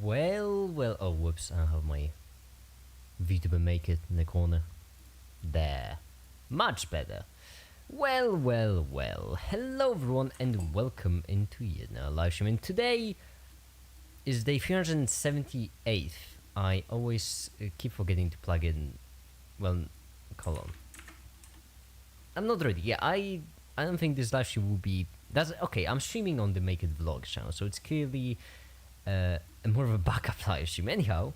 Oh, whoops, I have my VTuber Make It in the corner. There. Much better. Well. Hello, everyone, and welcome into yet another live stream. And today is day 378th. I always keep forgetting to plug in. Well, hold on. I'm not ready. Yeah, I don't think this live stream will be. That's okay. I'm streaming on the Make It Vlogs channel, so it's clearly more of a backup live stream. Anyhow,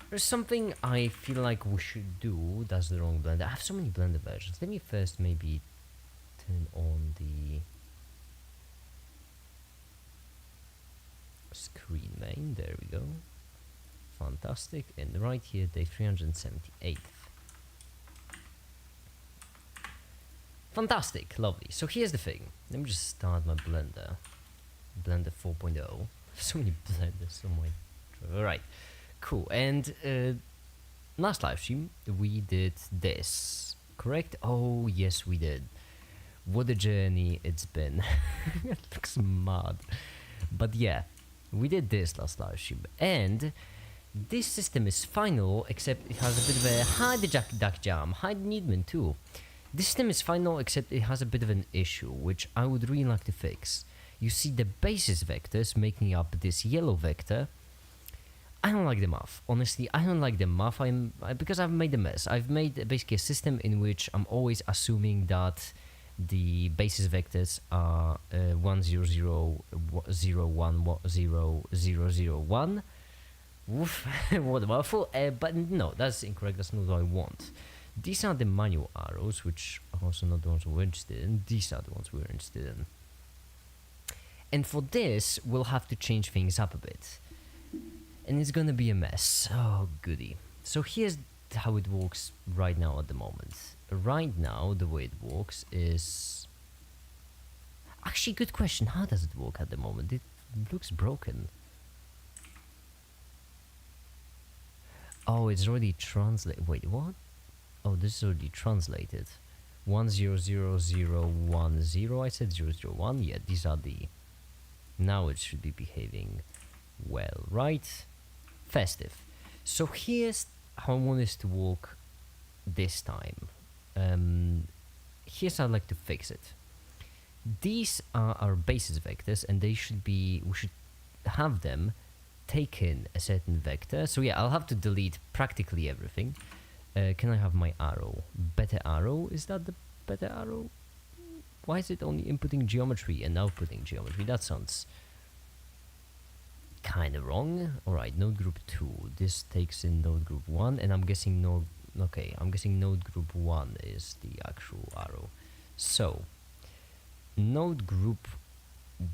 there's something I feel like we should do. That's the wrong blender. I have so many blender versions. Let me first maybe turn on the screen main. There we go. Fantastic. And right here, day 378th. Fantastic, lovely. So here's the thing. Let me just start my blender. Blender 4.0. So many blenders. Oh my. Alright. Cool. And last live stream we did this. Correct? Oh yes, we did. What a journey it's been. It looks mad. But yeah, we did this last live stream. And this system is final, except it has a bit of a hi the duck jam. Hi the Needman too. This system is final, except it has a bit of an issue, which I would really like to fix. You see the basis vectors making up this yellow vector. I don't like the math. Honestly, I don't like the math. Because I've made a mess. I've made basically a system in which I'm always assuming that the basis vectors are 1 0 0 0 1 0 0 0 1. Woof, what a mouthful. But no, that's incorrect. That's not what I want. These are the manual arrows, which are also not the ones we're interested in. These are the ones we're interested in. And for this, we'll have to change things up a bit. And it's gonna be a mess. Oh, goody. So here's how it works right now at the moment. Right now, the way it works is... Actually, good question. How does it work at the moment? It looks broken. Oh, it's already translated. Wait, what? Oh, this is already translated. 1 0 0 0 1 0. I said 0 0 1. Yeah, these are the... Now it should be behaving well, right? Festive. So here's how I want this to work this time. Here's how I'd like to fix it. These are our basis vectors, and they should be... We should have them take in a certain vector. So yeah, I'll have to delete practically everything. Can I have my arrow? Better arrow? Is that the better arrow? Why is it only inputting geometry and outputting geometry? That sounds kind of wrong. Alright, node group 2. This takes in node group 1, and I'm guessing node... Okay, I'm guessing node group 1 is the actual arrow. So, node group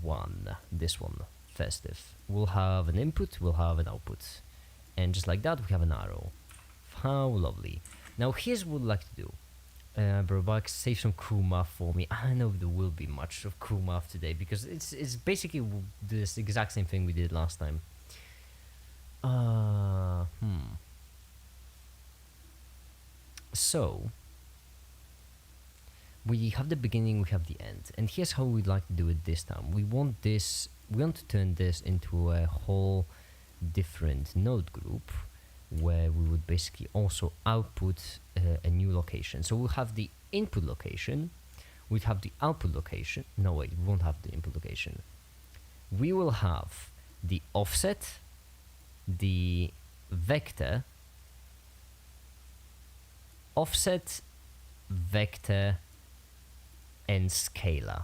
1, this one, festive, will have an input, will have an output. And just like that, we have an arrow. How lovely. Now here's what I'd like to do. Broback, save some cool math for me. I don't know if there will be much of cool math today, because it's basically this exact same thing we did last time. So we have the beginning, we have the end, and here's how we'd like to do it this time. We want to turn this into a whole different node group, where we would basically also output a new location. So we'll have the input location, we'd have the output location. No, wait, we won't have the input location. We will have the offset, the vector, offset, vector, and scalar.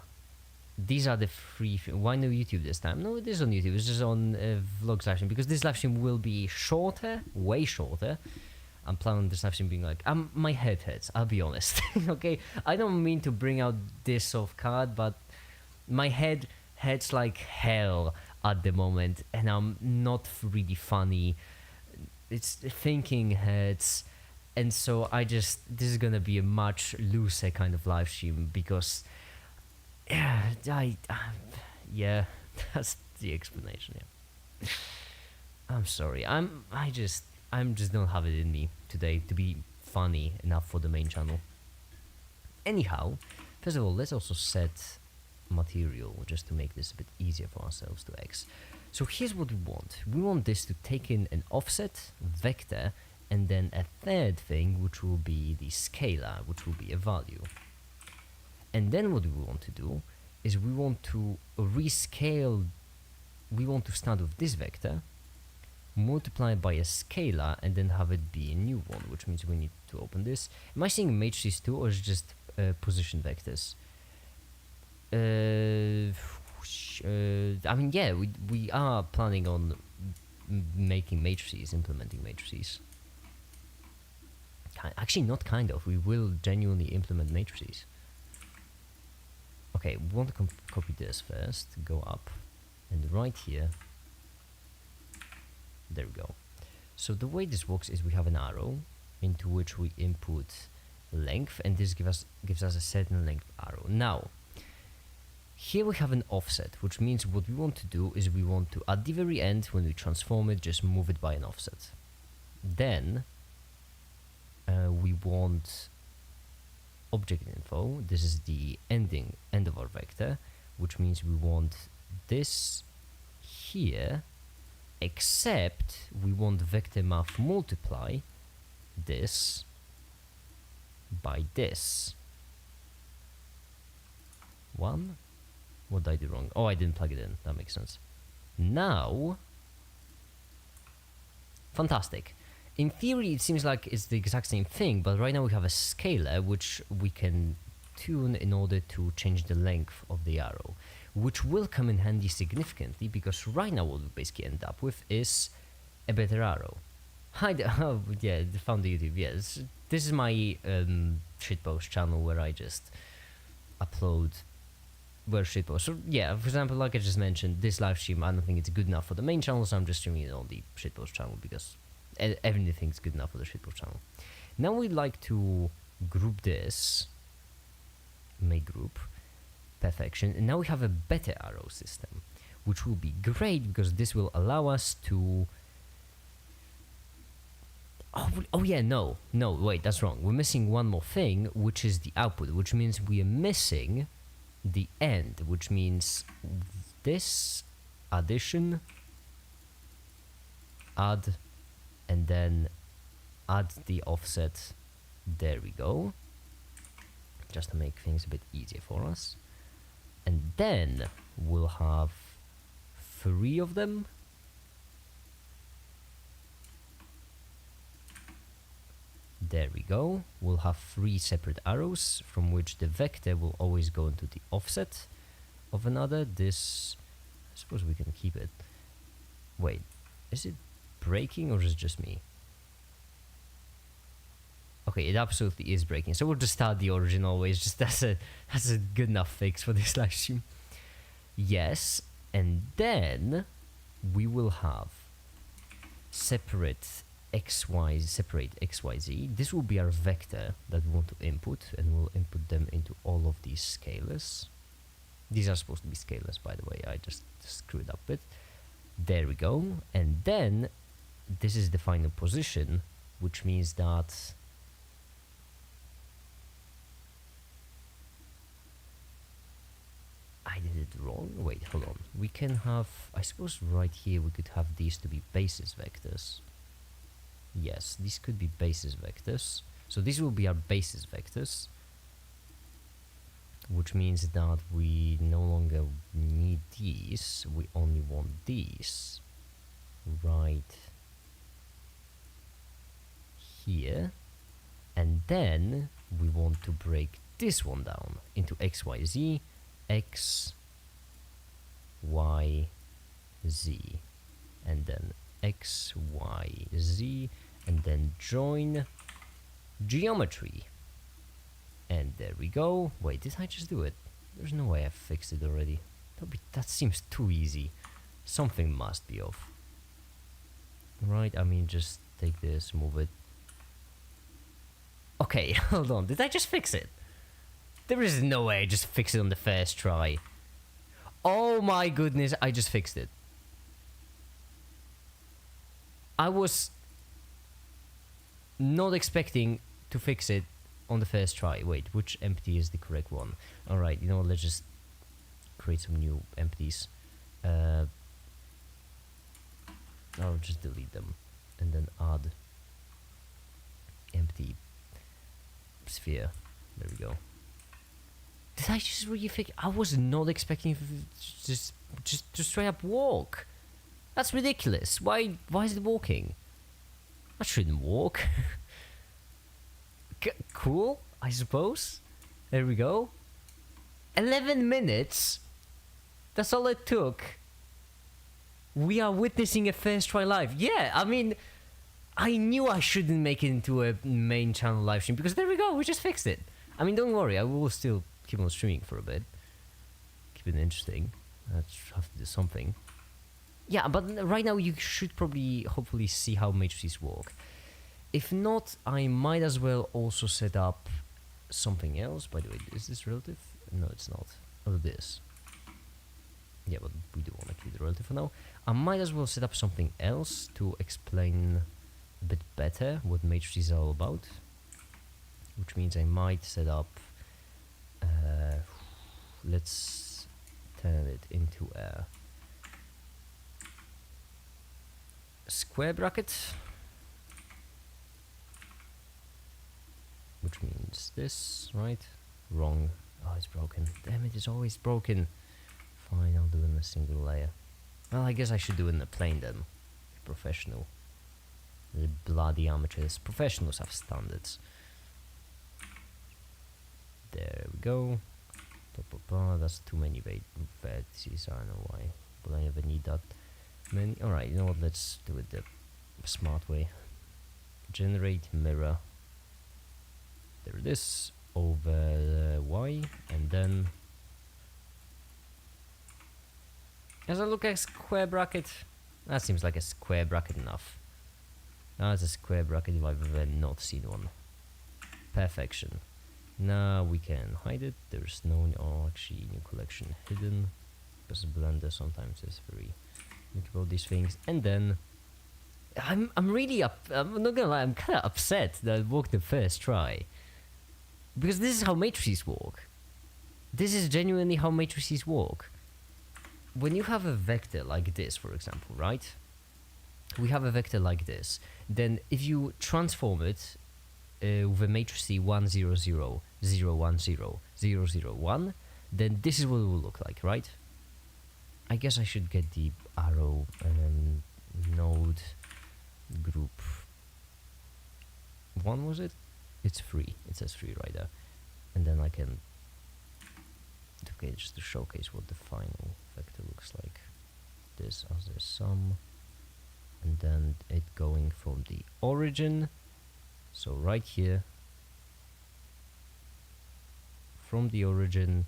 These are the three. Why no YouTube this time? No, it is on YouTube. It's just on vlogs live stream, because this live stream will be shorter, way shorter. I'm planning on this live stream being like, my head hurts. I'll be honest. Okay, I don't mean to bring out this off card, but my head hurts like hell at the moment, and I'm not really funny. It's thinking hurts, and so this is gonna be a much looser kind of live stream, because. Yeah, that's the explanation. Yeah. I'm sorry. I'm just don't have it in me today to be funny enough for the main channel. Anyhow, first of all, let's also set material just to make this a bit easier for ourselves to X. So here's what we want. We want this to take in an offset, vector, and then a third thing, which will be the scalar, which will be a value. And then what we want to do is we want to rescale, we want to start with this vector, multiply it by a scalar, and then have it be a new one, which means we need to open this. Am I seeing matrices too, or is it just position vectors? I mean, yeah, we are planning on making matrices, implementing matrices. Actually, not kind of. We will genuinely implement matrices. Okay, we want to copy this first, go up, and right here. There we go. So the way this works is we have an arrow into which we input length, and this gives us a certain length arrow. Now, here we have an offset, which means what we want to do is we want to, at the very end, when we transform it, just move it by an offset. Then we want object info. This is the end of our vector, which means we want this here, except we want vector math multiply this by this one. What did I do wrong? Oh, I didn't plug it in. That makes sense. Now, fantastic. In theory, it seems like it's the exact same thing, but right now we have a scalar which we can tune in order to change the length of the arrow, which will come in handy significantly because right now what we basically end up with is a better arrow. Oh, yeah, found the YouTube. Yes, this is my shitpost channel where I just upload shitpost. So yeah, for example, like I just mentioned, this live stream, I don't think it's good enough for the main channel, so I'm just streaming it on the shitpost channel because everything's good enough for the shitpost channel. Now we'd like to group this, make group, perfection, and now we have a better arrow system, which will be great because this will allow us to... Oh yeah, no, wait, that's wrong. We're missing one more thing, which is the output, which means we are missing the end, which means this addition, add, and then add the offset. There we go, just to make things a bit easier for us. And then we'll have 3 of them. There we go. We'll have 3 separate arrows from which the vector will always go into the offset of another. This, I suppose we can keep it. Wait, is it breaking or is it just me? Okay, it absolutely is breaking. So we'll just start the origin always. Just that's a good enough fix for this live stream. Yes, and then we will have separate XYZ. This will be our vector that we want to input, and we'll input them into all of these scalars. These are supposed to be scalars, by the way. I just screwed up a bit. There we go. And then this is the final position, which means that I did it wrong. Wait, hold on. We can have, I suppose right here we could have these to be basis vectors. Yes, these could be basis vectors. So these will be our basis vectors, which means that we no longer need these, we only want these right here. And then we want to break this one down into XYZ, X, Y, Z, and then X, Y, Z, and then join geometry. And there we go. Wait, did I just do it? There's no way I fixed it already. That seems too easy. Something must be off. Right, I mean, just take this, move it. Okay, hold on. Did I just fix it? There is no way I just fixed it on the first try. Oh my goodness, I just fixed it. I was not expecting to fix it on the first try. Wait, which empty is the correct one? Alright, you know what, let's just create some new empties. I'll just delete them and then add empty sphere. There we go. Did I just really think? I was not expecting just to straight up walk. That's ridiculous. Why is it walking? I shouldn't walk. Cool, I suppose. There we go. 11 minutes. That's all it took. We are witnessing a first try live. Yeah, I mean, I knew I shouldn't make it into a main channel live stream because there we go, we just fixed it. I mean, don't worry, I will still keep on streaming for a bit. Keep it interesting. I have to do something. Yeah, but right now you should probably, hopefully see how matrices work. If not, I might as well also set up something else. By the way, is this relative? No, it's not. Oh, this. Yeah, but we do want to keep the relative for now. I might as well set up something else to explain a bit better what matrices are all about. Which means I might set up... let's turn it into a square bracket. Which means this, right? Wrong. Oh, it's broken. Damn it, it's always broken. Fine, I'll do it in a single layer. Well, I guess I should do it in a plane then. Professional. The bloody amateurs. Professionals have standards. There we go. That's too many vertices, I don't know why. But I never need that many. Alright, you know what, let's do it the smart way. Generate mirror. There it is. Over Y, and then as I look at square bracket, that seems like a square bracket enough. That's a square bracket if I've ever not seen one. Perfection. Now we can hide it. There's no, oh, actually new collection hidden, because Blender sometimes is very think about these things. And then I'm really I'm not gonna lie, I'm kind of upset that it worked the first try. Because this is how matrices work. This is genuinely how matrices work. When you have a vector like this, for example, right? We have a vector like this. Then if you transform it with a matrix 1, 0, 0, 0, 1, 0, 0, 0, 1, then this is what it will look like, right? I guess I should get the arrow node group 1, was it? It's 3. It says 3 right there. And then I can, okay, just to showcase what the final vector looks like. This as the sum, and then it going from the origin, so right here, from the origin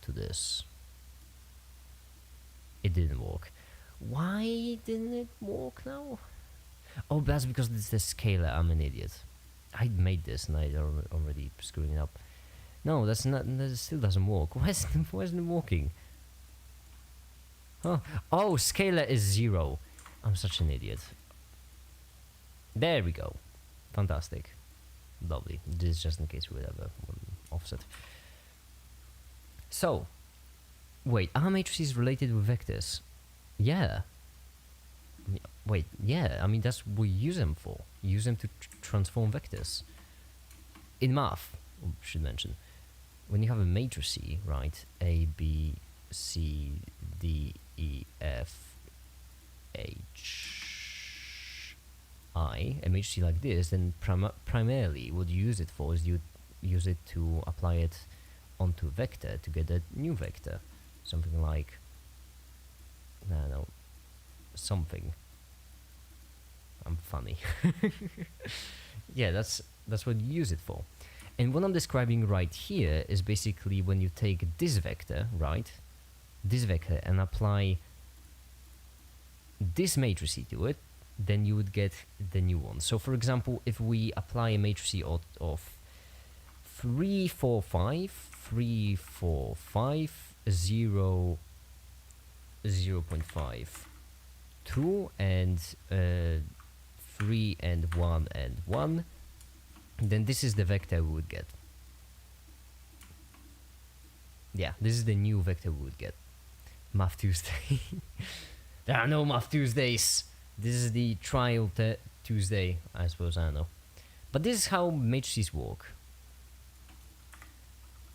to this. It didn't work. Why didn't it work now? Oh, that's because it's the scalar. I'm an idiot. I made this and I already screwing it up. No, that's not. That still doesn't work. Why isn't it working? Huh? Oh, scalar is 0. I'm such an idiot. There we go. Fantastic. Lovely. This is just in case we would have a offset. So, wait, are matrices related with vectors? Yeah. Wait, yeah, I mean, that's what we use them for. Use them to transform vectors. In math, I should mention, when you have a matrix, right, A, B, C, D, E, F, H, I, a matrix like this, then primarily what you use it for is you use it to apply it onto a vector to get a new vector. Something like, I don't know, something. I'm funny. Yeah, that's what you use it for. And what I'm describing right here is basically when you take this vector, right? This vector, and apply this matrix to it, then you would get the new one. So for example, if we apply a matrix of 3, 4, 5, 3, 4, 5, 0, 0.5, 2, and 3 and 1 and 1, then this is the vector we would get. Yeah, this is the new vector we would get. Math Tuesday. There are no Math Tuesdays. This is the trial Tuesday, I suppose. I don't know. But this is how matrices work.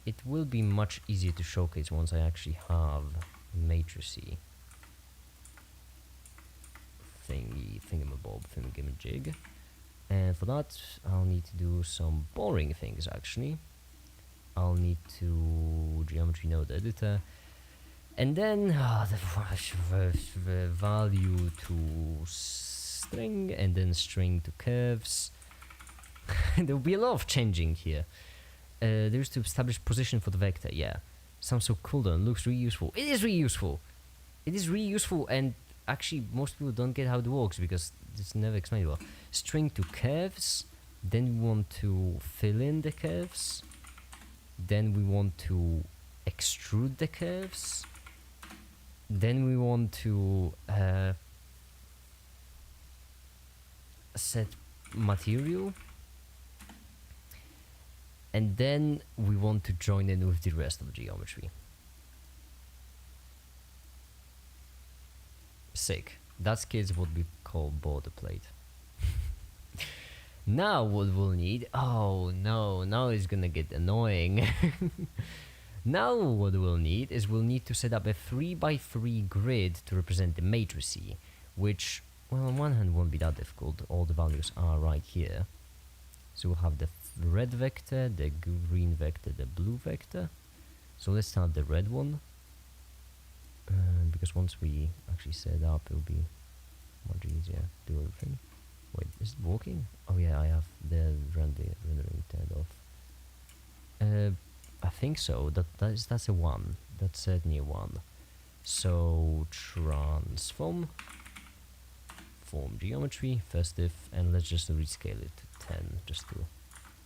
It will be much easier to showcase once I actually have matrices thingamabob, thingamajig. And for that, I'll need to do some boring things actually. I'll need to geometry node editor, and then the value to string, and then string to curves. There will be a lot of changing here. There's to establish position for the vector. Yeah, sounds so cool though. Looks really useful. It is really useful. It is really useful, and actually most people don't get how it works because it's never explained well. String to curves. Then we want to fill in the curves. Then we want to extrude the curves. Then we want to set material. And then we want to join in with the rest of the geometry. Sick. That's kids what we call border plate. Now what we'll need, oh no, now it's gonna get annoying. Now what we'll need is we'll need to set up a 3x3 grid to represent the matrices, which, well, on one hand won't be that difficult, all the values are right here. So we'll have the red vector, the green vector, the blue vector. So let's start the red one, because once we actually set it up, it'll be much easier to do everything. Wait, is it working? Oh yeah, I have the rendering turned off. I think so. That's a 1. That's certainly a 1. So transform, form geometry, first if, and let's just rescale it to 10 just to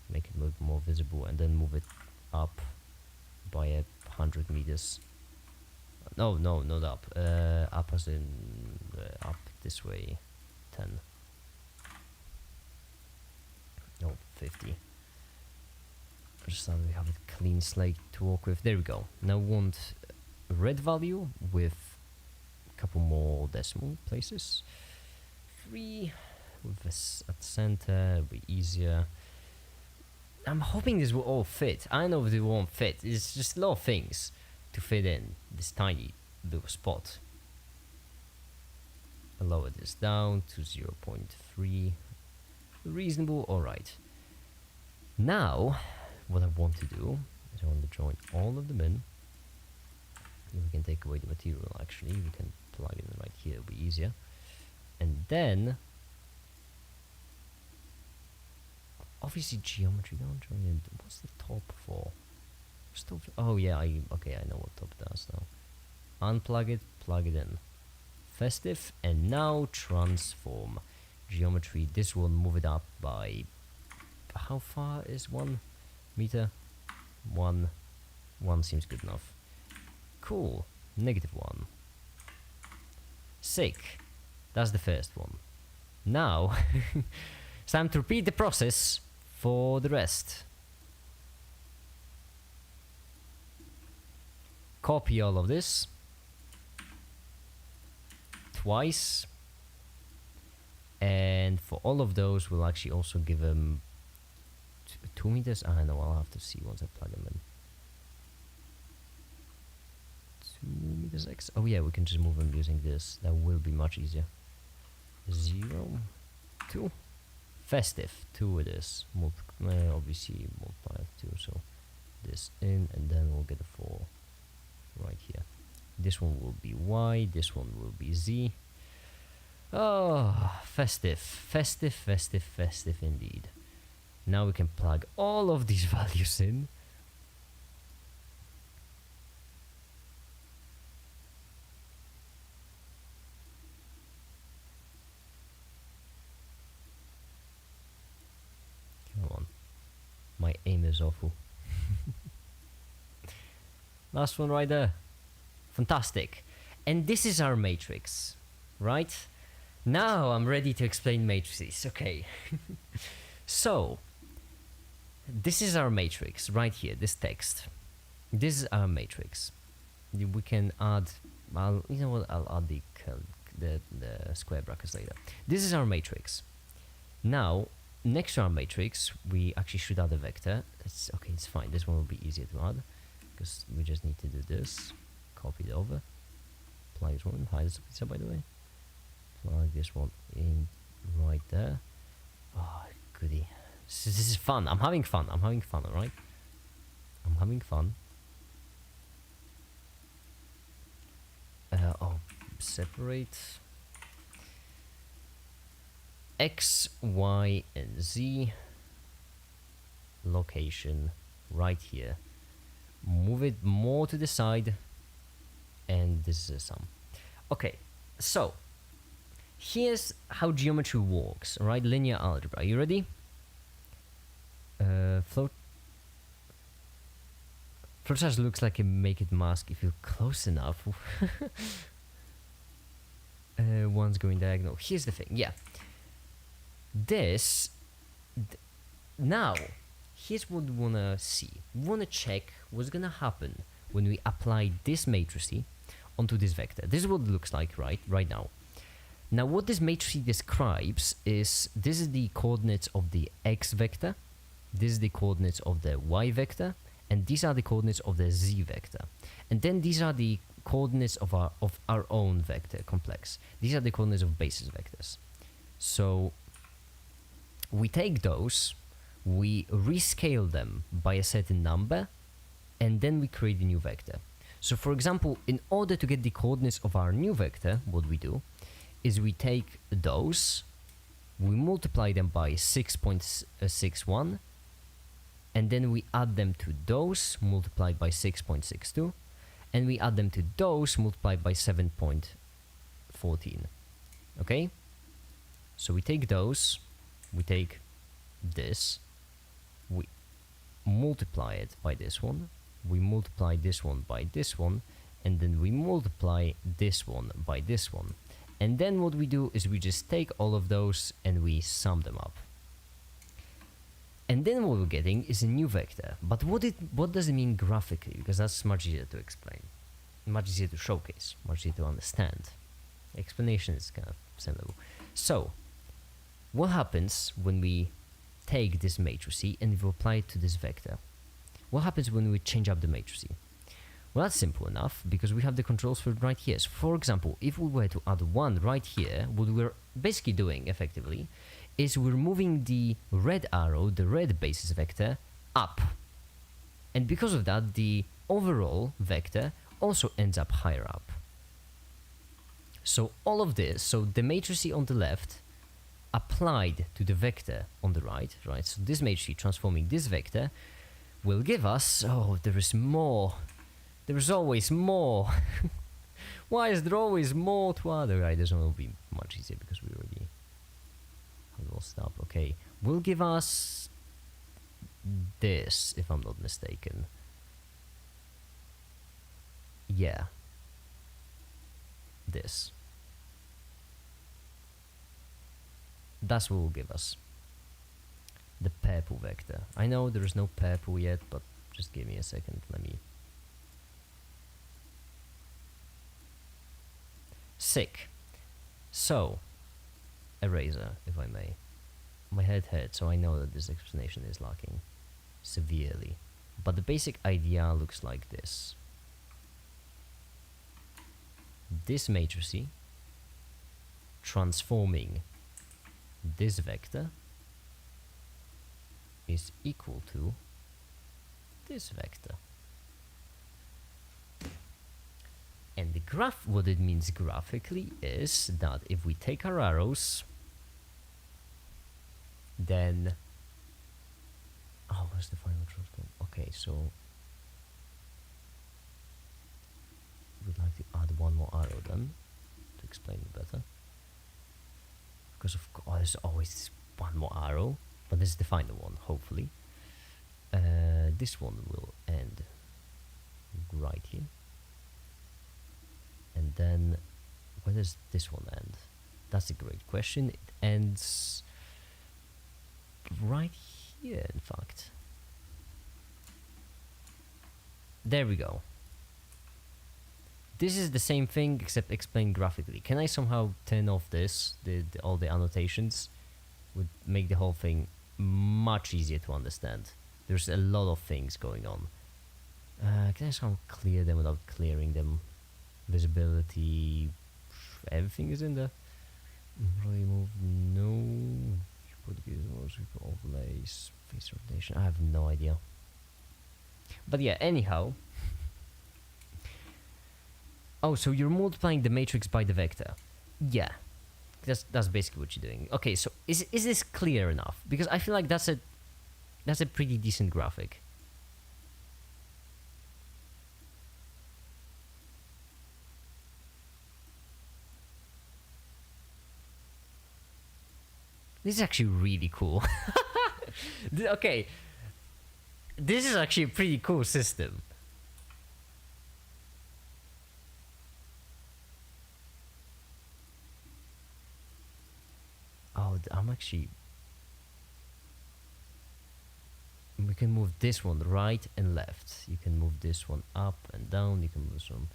make it look more visible, and then move it up by 100 meters. No, not up. Up as in up this way. 10. No, 50. Just so we have a clean slate to work with. There we go. Now we want a red value with a couple more decimal places. 3 with this at the center, it'll be easier. I'm hoping this will all fit. I know if it won't fit. It's just a lot of things to fit in this tiny little spot. I'll lower this down to 0.3. Reasonable, alright. Now, what I want to do is I want to join all of them in. We can take away the material actually, we can plug it in right here, it'll be easier. And then, obviously geometry, don't join in. What's the top for? Oh yeah, okay, I know what top does now. Unplug it, plug it in. Festive, and now transform. Geometry, this will move it up by, how far is 1 meter? 1 seems good enough. Cool, -1. Sick, that's the first one. Now it's time to repeat the process for the rest. Copy all of this twice. And for all of those, we'll actually also give them 2 meters. I don't know, I'll have to see once I plug them in. 2 meters X. Oh yeah, we can just move them using this. That will be much easier. 0, 2. Festive, 2 it is. Obviously multiply 2, so this in, and then we'll get a 4 right here. This one will be Y, this one will be Z. Oh, festive, festive, festive, festive indeed. Now we can plug all of these values in. Come on. My aim is awful. Last one right there. Fantastic. And this is our matrix, right? Now I'm ready to explain matrices. Okay. So, this is our matrix right here, this text. This is our matrix. We can add You know what? I'll add the square brackets later. This is our matrix. Now, next to our matrix, we actually should add a vector. It's okay. It's fine. This one will be easier to add because we just need to do this. Copy it over. Plug this one. Hide the pizza, by the way. Plug this one in right there. Oh, goody. This is fun. I'm having fun. I'm having fun. All right. I'm having fun. Separate X, Y, and Z location right here. Move it more to the side, and this is a sum. Okay, so here's how geometry works. All right, linear algebra. You ready? Flowchart looks like a make it mask if you're close enough. One's going diagonal. Here's the thing. Yeah. Now, here's what we wanna see. We wanna check what's gonna happen when we apply this matrix onto this vector. This is what it looks like right now. Now, what this matrix describes is this is the coordinates of the x vector, this is the coordinates of the y vector, and these are the coordinates of the z vector. And then these are the coordinates of our own vector complex. These are the coordinates of basis vectors. So we take those, we rescale them by a certain number, and then we create a new vector. So for example, in order to get the coordinates of our new vector, what we do is we take those, we multiply them by 6.61, and then we add them to those multiplied by 6.62, and we add them to those multiplied by 7.14. Okay? So we take those, we take this, we multiply it by this one, we multiply this one by this one, and then we multiply this one by this one. And then what we do is we just take all of those and we sum them up. And then what we're getting is a new vector. But what does it mean graphically? Because that's much easier to explain, much easier to showcase, much easier to understand. Explanation is kind of similar. So, what happens when we take this matrix and we apply it to this vector? What happens when we change up the matrix? Well, that's simple enough because we have the controls for it right here. So, for example, if we were to add 1 right here, what we're basically doing effectively is we're moving the red arrow, the red basis vector, up. And because of that, the overall vector also ends up higher up. So all of this, so the matrix on the left applied to the vector on the right, so this matrix transforming this vector will give us, oh, there is more. There is always more. Why is there always more to add? Right, this one will be much easier because we already will stop. Okay, will give us this, if I'm not mistaken. Yeah, this. That's what will give us the purple vector. I know there is no purple yet, but just give me a second. Let me. Sick. So, eraser, if I may. My head hurts, so I know that this explanation is lacking severely. But the basic idea looks like this. This matrix transforming this vector is equal to this vector. And the graph, what it means graphically is that if we take our arrows, then where's the final transform? Okay, so we'd like to add one more arrow then to explain it better. Because of course, there's always one more arrow, but this is the final one, hopefully. This one will end right here. And then, where does this one end? That's a great question. It ends right here, in fact. There we go. this is the same thing except explained graphically. Can I somehow turn off this, all the annotations? Would make the whole thing much easier to understand. There's a lot of things going on. Can I somehow clear them without clearing them? Visibility, everything is in there. Remove, no. Overlays, face rotation. I have no idea. But yeah, anyhow. Oh, so you're multiplying the matrix by the vector. Yeah, that's basically what you're doing. Okay, so is this clear enough? Because I feel like that's a pretty decent graphic. This is actually really cool. Okay, this is actually a pretty cool system. Oh, I'm actually... We can move this one right and left. You can move this one up and down. You can move this one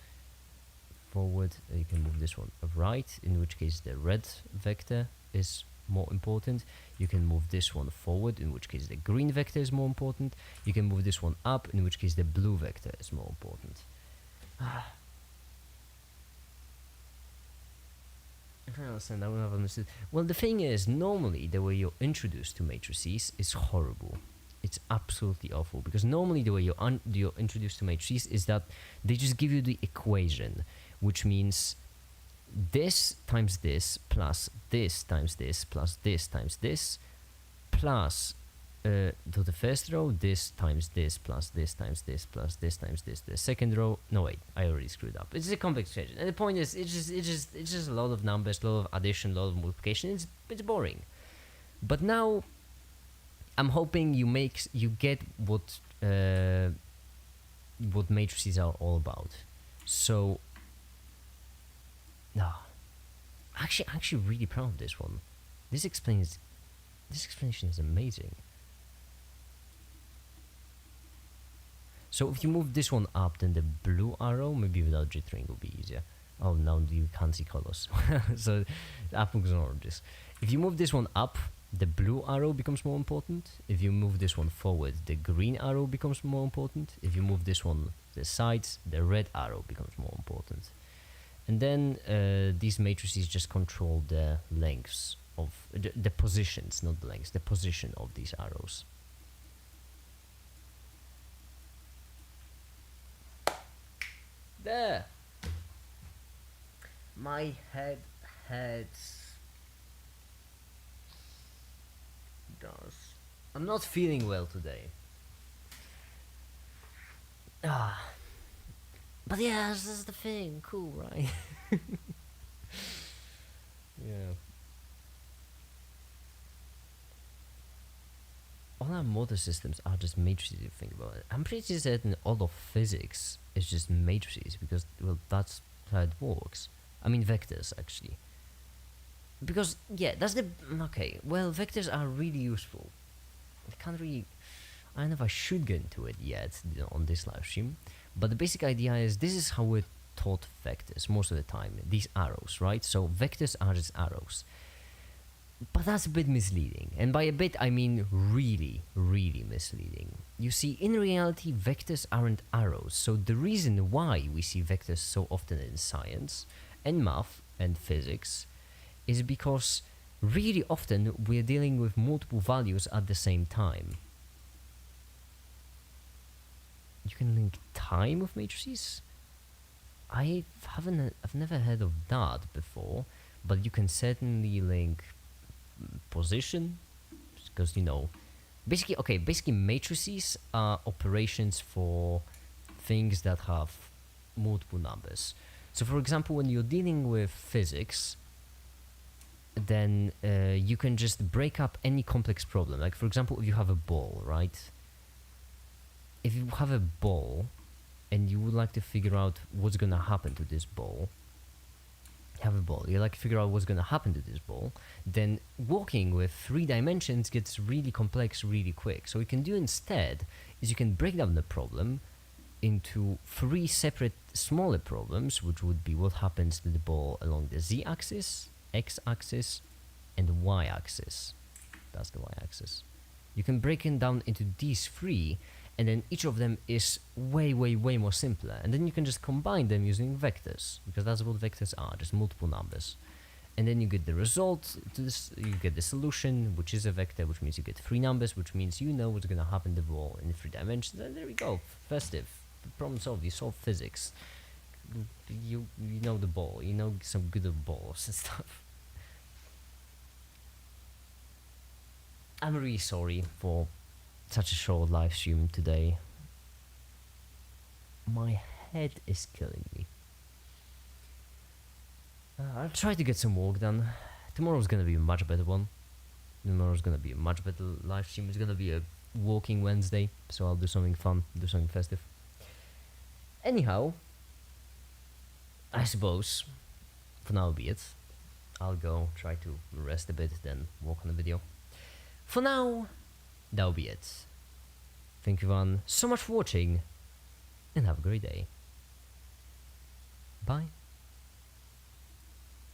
forward. You can move this one right, in which case the red vector is more important. You can move this one forward, in which case the green vector is more important. You can move this one up, in which case the blue vector is more important. If I understand, I would have understood. Well, the thing is, normally the way you're introduced to matrices is horrible. It's absolutely awful, because normally the way you're introduced to matrices is that they just give you the equation, which means this times this plus this times this plus this times this plus to the first row this times this plus this times this plus this times this. The second row, no wait, I already screwed up. It's a complex equation, and the point is it's just a lot of numbers, a lot of addition, a lot of multiplication. It's boring. But now I'm hoping you get what matrices are all about. So no, I'm actually really proud of this one. This explanation is amazing. So if you move this one up, then the blue arrow, maybe without jittering, will be easier. Oh, now you can't see colors. So apples and oranges. If you move this one up, the blue arrow becomes more important. If you move this one forward, the green arrow becomes more important. If you move this one to the sides, the red arrow becomes more important. And then these matrices just control the lengths of the positions, not the lengths, the position of these arrows. There. My head hurts. Does. I'm not feeling well today. But yeah, this is the thing. Cool, right? Yeah. All our motor systems are just matrices if you think about it. I'm pretty certain all of physics is just matrices because, well, that's how it works. I mean vectors, actually. Because, yeah, that's the... Okay, well, vectors are really useful. I can't really... I don't know if I should get into it yet, on this live stream. But the basic idea is this is how we're taught vectors most of the time. These arrows, right? So vectors are just arrows. But that's a bit misleading. And by a bit, I mean really, really misleading. You see, in reality, vectors aren't arrows. So the reason why we see vectors so often in science and math and physics is because really often we're dealing with multiple values at the same time. You can link time with matrices? I've never heard of that before, but you can certainly link position, because basically matrices are operations for things that have multiple numbers. So for example, when you're dealing with physics, then you can just break up any complex problem. Like for example, if you have a ball, right? If you have a ball and you would like to figure out what's going to happen to this ball, you like to figure out what's going to happen to this ball, then working with 3 dimensions gets really complex really quick. So what you can do instead is you can break down the problem into 3 separate smaller problems, which would be what happens to the ball along the z-axis, x-axis, and the y-axis. That's the y-axis. You can break it down into these 3, and then each of them is way more simpler, and then you can just combine them using vectors, because that's what vectors are, just multiple numbers. And then you get the result to this, you get the solution, which is a vector, which means you get 3 numbers, which means you know what's gonna happen to the ball in 3 dimensions, and there we go, festive. Problem solved, you solve physics. You know the ball, you know some good balls and stuff. I'm really sorry for such a short live stream today. My head is killing me. I'll try to get some work done. Tomorrow's gonna be a much better one. Tomorrow's gonna be a much better live stream. It's gonna be a walking Wednesday, so I'll do something fun, do something festive. Anyhow, I suppose for now be it. I'll go try to rest a bit, then work on the video. For now, that'll be it. Thank you everyone so much for watching, and have a great day. Bye.